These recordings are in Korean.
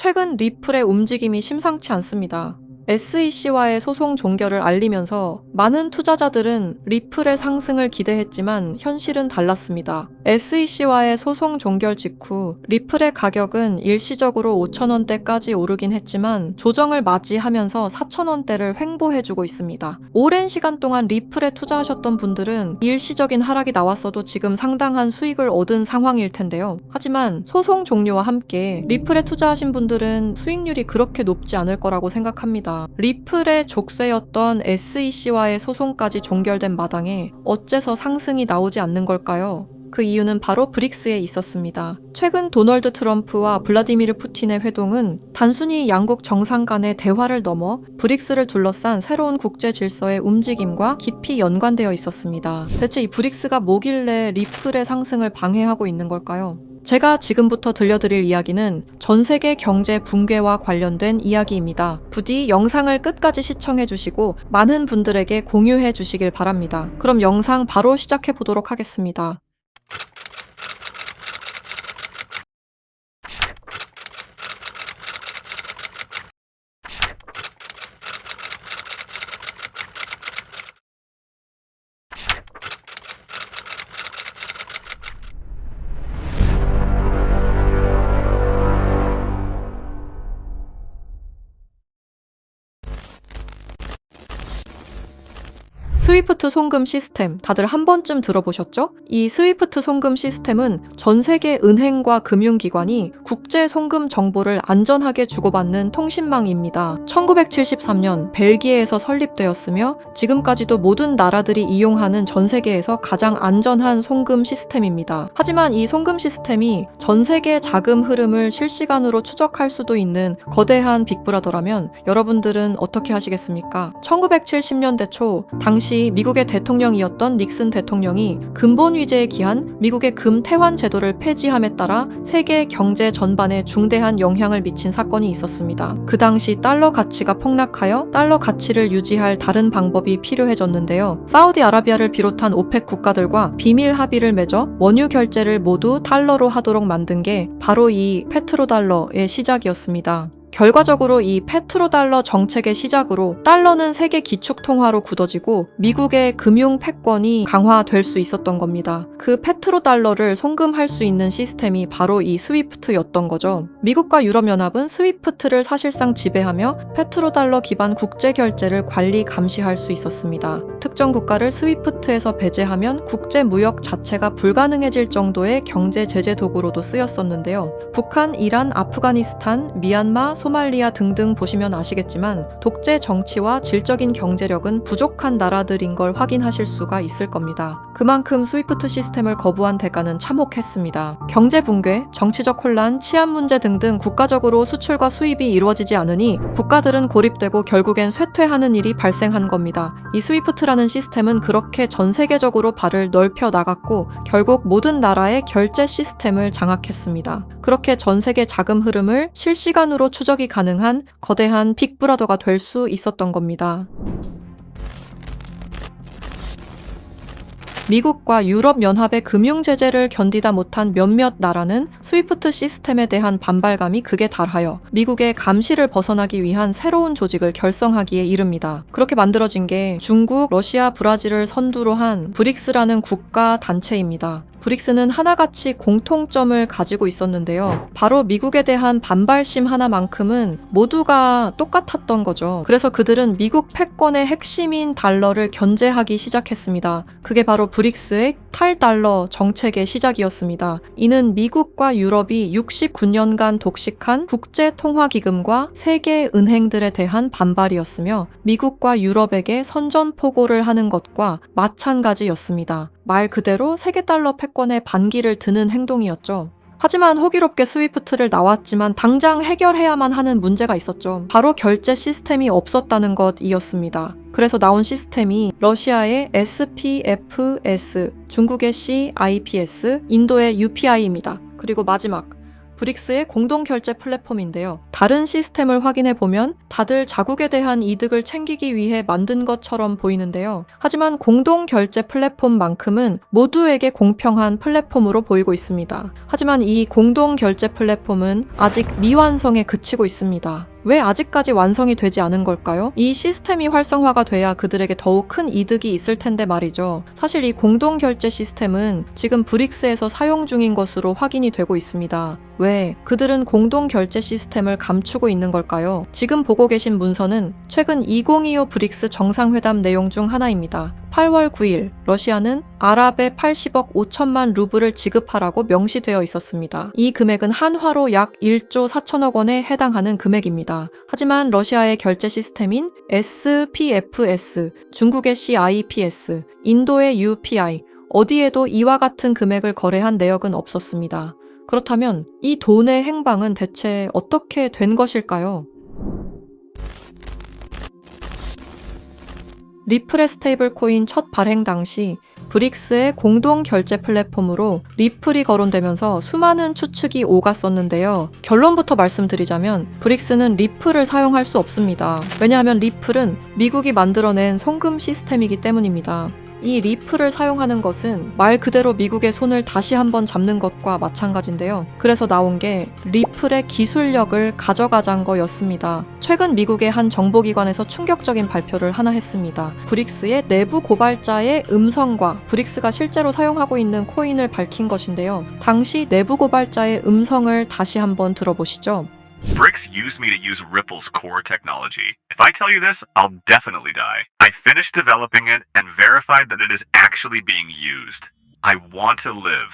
최근 리플의 움직임이 심상치 않습니다. SEC와의 소송 종결을 알리면서 많은 투자자들은 리플의 상승을 기대했지만 현실은 달랐습니다. SEC와의 소송 종결 직후 리플의 가격은 일시적으로 5,000원대까지 오르긴 했지만 조정을 맞이하면서 4,000원대를 횡보해주고 있습니다. 오랜 시간 동안 리플에 투자하셨던 분들은 일시적인 하락이 나왔어도 지금 상당한 수익을 얻은 상황일 텐데요. 하지만 소송 종료와 함께 리플에 투자하신 분들은 수익률이 그렇게 높지 않을 거라고 생각합니다. 리플의 족쇄였던 SEC와의 소송까지 종결된 마당에 어째서 상승이 나오지 않는 걸까요? 그 이유는 바로 브릭스에 있었습니다. 최근 도널드 트럼프와 블라디미르 푸틴의 회동은 단순히 양국 정상 간의 대화를 넘어 브릭스를 둘러싼 새로운 국제 질서의 움직임과 깊이 연관되어 있었습니다. 대체 이 브릭스가 뭐길래 리플의 상승을 방해하고 있는 걸까요? 제가 지금부터 들려드릴 이야기는 전 세계 경제 붕괴와 관련된 이야기입니다. 부디 영상을 끝까지 시청해 주시고 많은 분들에게 공유해 주시길 바랍니다. 그럼 영상 바로 시작해 보도록 하겠습니다. 스위프트 송금 시스템 다들 한 번쯤 들어보셨죠? 이 스위프트 송금 시스템은 전 세계 은행과 금융기관이 국제 송금 정보를 안전하게 주고받는 통신망입니다. 1973년 벨기에에서 설립되었으며 지금까지도 모든 나라들이 이용하는 전 세계에서 가장 안전한 송금 시스템입니다. 하지만 이 송금 시스템이 전 세계 자금 흐름을 실시간으로 추적할 수도 있는 거대한 빅브라더라면 여러분들은 어떻게 하시겠습니까? 1970년대 초 당시 미국의 대통령이었던 닉슨 대통령이 근본 위제에 기한 미국의 금태환 제도를 폐지함에 따라 세계 경제 전반에 중대한 영향을 미친 사건이 있었습니다. 그 당시 달러 가치가 폭락하여 달러 가치를 유지할 다른 방법이 필요해졌는데요. 사우디아라비아를 비롯한 오펙 국가들과 비밀 합의를 맺어 원유 결제를 모두 달러로 하도록 만든 게 바로 이 페트로달러의 시작이었습니다. 결과적으로 이 페트로달러 정책의 시작으로 달러는 세계 기축통화로 굳어지고 미국의 금융 패권이 강화될 수 있었던 겁니다. 그 페트로달러를 송금할 수 있는 시스템이 바로 이 스위프트였던 거죠. 미국과 유럽연합은 스위프트를 사실상 지배하며 페트로달러 기반 국제결제를 관리 감시할 수 있었습니다. 특정 국가를 스위프트에서 배제하면 국제무역 자체가 불가능해질 정도의 경제 제재 도구로도 쓰였었는데요. 북한, 이란, 아프가니스탄, 미얀마, 소말리아 등등 보시면 아시겠지만 독재 정치와 질적인 경제력은 부족한 나라들인 걸 확인하실 수가 있을 겁니다. 그만큼 스위프트 시스템을 거부한 대가는 참혹했습니다. 경제 붕괴, 정치적 혼란, 치안 문제 등등 국가적으로 수출과 수입이 이루어지지 않으니 국가들은 고립되고 결국엔 쇠퇴하는 일이 발생한 겁니다. 이 스위프트라는 시스템은 그렇게 전 세계적으로 발을 넓혀 나갔고 결국 모든 나라의 결제 시스템을 장악했습니다. 그렇게 전 세계 자금 흐름을 실시간으로 추적이 가능한 거대한 빅브라더가 될 수 있었던 겁니다. 미국과 유럽연합의 금융제재를 견디다 못한 몇몇 나라는 스위프트 시스템에 대한 반발감이 극에 달하여 미국의 감시를 벗어나기 위한 새로운 조직을 결성하기에 이릅니다. 그렇게 만들어진 게 중국, 러시아, 브라질을 선두로 한 브릭스라는 국가 단체입니다. 브릭스는 하나같이 공통점을 가지고 있었는데요. 바로 미국에 대한 반발심 하나만큼은 모두가 똑같았던 거죠. 그래서 그들은 미국 패권의 핵심인 달러를 견제하기 시작했습니다. 그게 바로 브릭스의 탈달러 정책의 시작이었습니다. 이는 미국과 유럽이 69년간 독식한 국제통화기금과 세계 은행들에 대한 반발이었으며 미국과 유럽에게 선전포고를 하는 것과 마찬가지였습니다. 말 그대로 세계달러 패권에 반기를 드는 행동이었죠. 하지만 호기롭게 스위프트를 나왔지만 당장 해결해야만 하는 문제가 있었죠. 바로 결제 시스템이 없었다는 것이었습니다. 그래서 나온 시스템이 러시아의 SPFS, 중국의 CIPS, 인도의 UPI입니다. 그리고 마지막 브릭스의 공동결제 플랫폼인데요. 다른 시스템을 확인해 보면 다들 자국에 대한 이득을 챙기기 위해 만든 것처럼 보이는데요. 하지만 공동결제 플랫폼만큼은 모두에게 공평한 플랫폼으로 보이고 있습니다. 하지만 이 공동결제 플랫폼은 아직 미완성에 그치고 있습니다. 왜 아직까지 완성이 되지 않은 걸까요? 이 시스템이 활성화가 돼야 그들에게 더욱 큰 이득이 있을 텐데 말이죠. 사실 이 공동결제 시스템은 지금 브릭스에서 사용 중인 것으로 확인이 되고 있습니다. 왜? 그들은 공동결제 시스템을 감추고 있는 걸까요? 지금 보고 계신 문서는 최근 2025 브릭스 정상회담 내용 중 하나입니다. 8월 9일 러시아는 아랍에 80억 5천만 루블을 지급하라고 명시되어 있었습니다. 이 금액은 한화로 약 1조 4천억 원에 해당하는 금액입니다. 하지만 러시아의 결제 시스템인 SPFS, 중국의 CIPS, 인도의 UPI, 어디에도 이와 같은 금액을 거래한 내역은 없었습니다. 그렇다면 이 돈의 행방은 대체 어떻게 된 것일까요? 리플의 스테이블 코인 첫 발행 당시 브릭스의 공동 결제 플랫폼으로 리플이 거론되면서 수많은 추측이 오갔었는데요. 결론부터 말씀드리자면 브릭스는 리플을 사용할 수 없습니다. 왜냐하면 리플은 미국이 만들어낸 송금 시스템이기 때문입니다. 이 리플을 사용하는 것은 말 그대로 미국의 손을 다시 한번 잡는 것과 마찬가지인데요. 그래서 나온 게 리플의 기술력을 가져가자는 거였습니다. 최근 미국의 한 정보기관에서 충격적인 발표를 하나 했습니다. 브릭스의 내부 고발자의 음성과 브릭스가 실제로 사용하고 있는 코인을 밝힌 것인데요. 당시 내부 고발자의 음성을 다시 한번 들어보시죠. Brix used me to use Ripple's core technology. If I tell you this, I'll definitely die. I finished developing it and verified that it is actually being used. I want to live.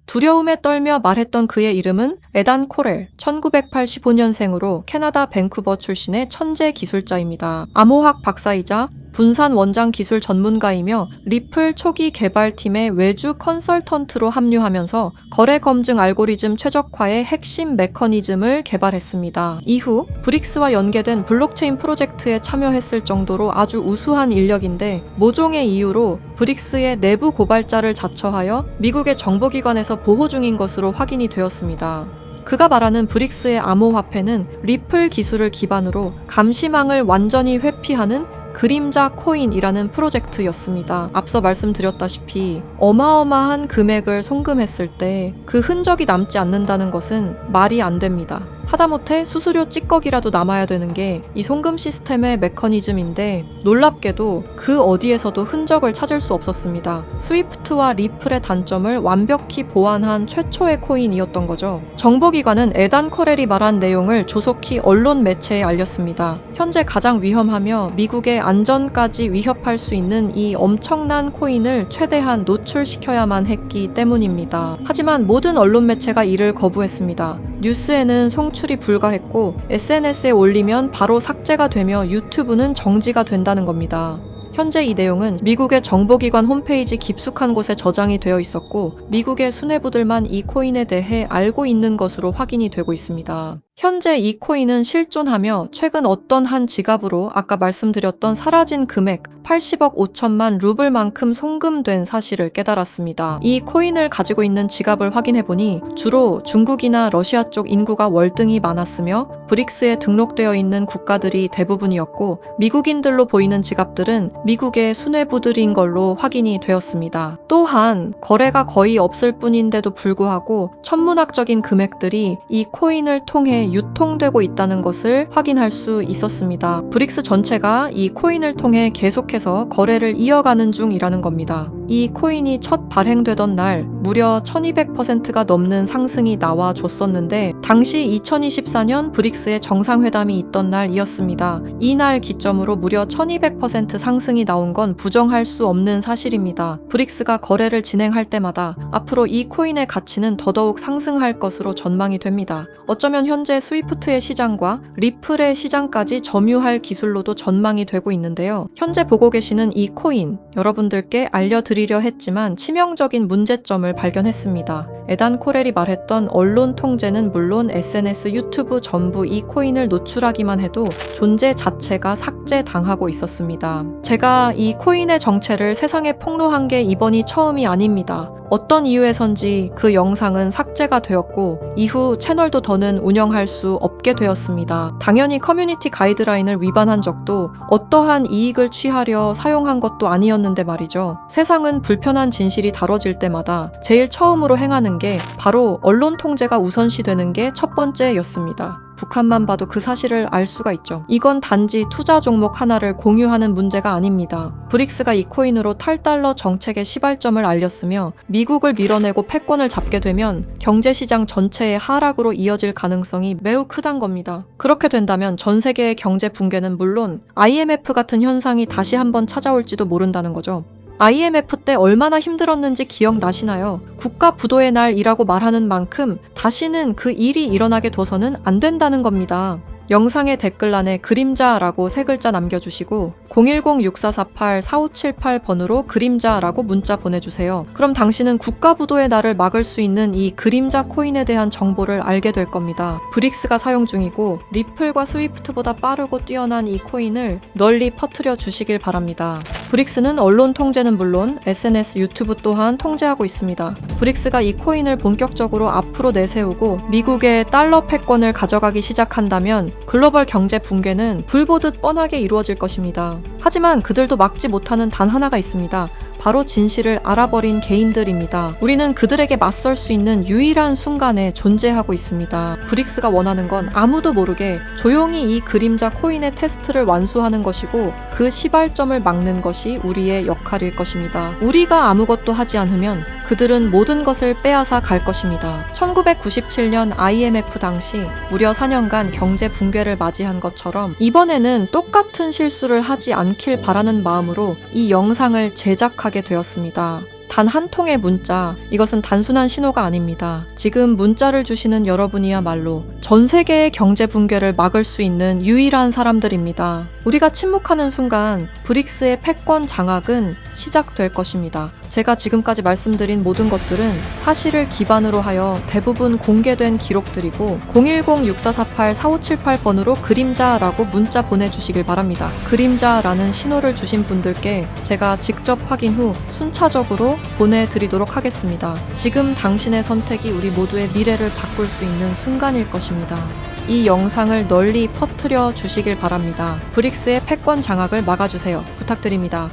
두려움에 떨며 말했던 그의 이름은 에단 코렐, 1985년생으로 캐나다 밴쿠버 출신의 천재 기술자입니다. 암호학 박사이자 분산 원장 기술 전문가이며 리플 초기 개발팀의 외주 컨설턴트로 합류하면서 거래 검증 알고리즘 최적화의 핵심 메커니즘을 개발했습니다. 이후 브릭스와 연계된 블록체인 프로젝트에 참여했을 정도로 아주 우수한 인력인데 모종의 이유로 브릭스의 내부 고발자를 자처하여 미국의 정보기관에서 보호 중인 것으로 확인이 되었습니다. 그가 말하는 브릭스의 암호화폐는 리플 기술을 기반으로 감시망을 완전히 회피하는 그림자 코인이라는 프로젝트였습니다. 앞서 말씀드렸다시피 어마어마한 금액을 송금했을 때 그 흔적이 남지 않는다는 것은 말이 안 됩니다. 하다못해 수수료 찌꺼기라도 남아야 되는 게 이 송금 시스템의 메커니즘인데 놀랍게도 그 어디에서도 흔적을 찾을 수 없었습니다. 스위프트와 리플의 단점을 완벽히 보완한 최초의 코인이었던 거죠. 정보기관은 에단 커렐이 말한 내용을 조속히 언론 매체에 알렸습니다. 현재 가장 위험하며 미국의 안전까지 위협할 수 있는 이 엄청난 코인을 최대한 노출시켜야만 했기 때문입니다. 하지만 모든 언론 매체가 이를 거부했습니다. 뉴스에는 송출이 불가했고 SNS에 올리면 바로 삭제가 되며 유튜브는 정지가 된다는 겁니다. 현재 이 내용은 미국의 정보기관 홈페이지 깊숙한 곳에 저장이 되어 있었고 미국의 수뇌부들만 이 코인에 대해 알고 있는 것으로 확인이 되고 있습니다. 현재 이 코인은 실존하며 최근 어떤 한 지갑으로 아까 말씀드렸던 사라진 금액 80억 5천만 루블만큼 송금된 사실을 깨달았습니다. 이 코인을 가지고 있는 지갑을 확인해보니 주로 중국이나 러시아 쪽 인구가 월등히 많았으며 브릭스에 등록되어 있는 국가들이 대부분이었고 미국인들로 보이는 지갑들은 미국의 수뇌부들인 걸로 확인이 되었습니다. 또한 거래가 거의 없을 뿐인데도 불구하고 천문학적인 금액들이 이 코인을 통해 유통되고 있다는 것을 확인할 수 있었습니다. 브릭스 전체가 이 코인을 통해 계속해서 거래를 이어가는 중이라는 겁니다. 이 코인이 첫 발행되던 날 무려 1200%가 넘는 상승이 나와줬었는데 당시 2024년 브릭스의 정상회담이 있던 날이었습니다. 이날 기점으로 무려 1200% 상승이 나온 건 부정할 수 없는 사실입니다. 브릭스가 거래를 진행할 때마다 앞으로 이 코인의 가치는 더더욱 상승할 것으로 전망이 됩니다. 어쩌면 현재 스위프트의 시장과 리플의 시장까지 점유할 기술로도 전망이 되고 있는데요. 현재 보고 계시는 이 코인, 여러분들께 알려드리려 했지만 치명적인 문제점을 발견했습니다. 에단 코렐이 말했던 언론 통제는 물론 SNS, 유튜브 전부 이 코인을 노출하기만 해도 존재 자체가 삭제당하고 있었습니다. 제가 이 코인의 정체를 세상에 폭로한 게 이번이 처음이 아닙니다. 어떤 이유에선지 그 영상은 삭제가 되었고 이후 채널도 더는 운영할 수 없게 되었습니다. 당연히 커뮤니티 가이드라인을 위반한 적도 어떠한 이익을 취하려 사용한 것도 아니었는데 말이죠. 세상은 불편한 진실이 다뤄질 때마다 제일 처음으로 행하는 게 바로 언론 통제가 우선시되는 게 첫 번째였습니다. 북한만 봐도 그 사실을 알 수가 있죠. 이건 단지 투자 종목 하나를 공유하는 문제가 아닙니다. 브릭스가 이 코인으로 탈달러 정책의 시발점을 알렸으며 미국을 밀어내고 패권을 잡게 되면 경제시장 전체의 하락으로 이어질 가능성이 매우 크단 겁니다. 그렇게 된다면 전 세계의 경제 붕괴는 물론 IMF 같은 현상이 다시 한번 찾아올지도 모른다는 거죠. IMF 때 얼마나 힘들었는지 기억나시나요? 국가 부도의 날이라고 말하는 만큼 다시는 그 일이 일어나게 둬서는 안 된다는 겁니다. 영상의 댓글란에 그림자라고 세 글자 남겨주시고 010-6448-4578번으로 그림자라고 문자 보내주세요. 그럼 당신은 국가 부도의 날을 막을 수 있는 이 그림자 코인에 대한 정보를 알게 될 겁니다. 브릭스가 사용 중이고 리플과 스위프트보다 빠르고 뛰어난 이 코인을 널리 퍼뜨려 주시길 바랍니다. 브릭스는 언론 통제는 물론 SNS, 유튜브 또한 통제하고 있습니다. 브릭스가 이 코인을 본격적으로 앞으로 내세우고 미국의 달러 패권을 가져가기 시작한다면 글로벌 경제 붕괴는 불 보듯 뻔하게 이루어질 것입니다. 하지만 그들도 막지 못하는 단 하나가 있습니다. 바로 진실을 알아버린 개인들입니다. 우리는 그들에게 맞설 수 있는 유일한 순간에 존재하고 있습니다. 브릭스가 원하는 건 아무도 모르게 조용히 이 그림자 코인의 테스트를 완수하는 것이고 그 시발점을 막는 것이 우리의 역할일 것입니다. 우리가 아무것도 하지 않으면 그들은 모든 것을 빼앗아 갈 것입니다. 1997년 IMF 당시 무려 4년간 경제 붕괴를 맞이한 것처럼 이번에는 똑같은 실수를 하지 않길 바라는 마음으로 이 영상을 제작하게 되었습니다. 단 한 통의 문자, 이것은 단순한 신호가 아닙니다. 지금 문자를 주시는 여러분이야말로 전 세계의 경제 붕괴를 막을 수 있는 유일한 사람들입니다. 우리가 침묵하는 순간 브릭스의 패권 장악은 시작될 것입니다. 제가 지금까지 말씀드린 모든 것들은 사실을 기반으로 하여 대부분 공개된 기록들이고 010-6448-4578번으로 그림자라고 문자 보내주시길 바랍니다. 그림자라는 신호를 주신 분들께 제가 직접 확인 후 순차적으로 보내드리도록 하겠습니다. 지금 당신의 선택이 우리 모두의 미래를 바꿀 수 있는 순간일 것입니다. 이 영상을 널리 퍼뜨려 주시길 바랍니다. 브릭스의 패권 장악을 막아주세요. 부탁드립니다.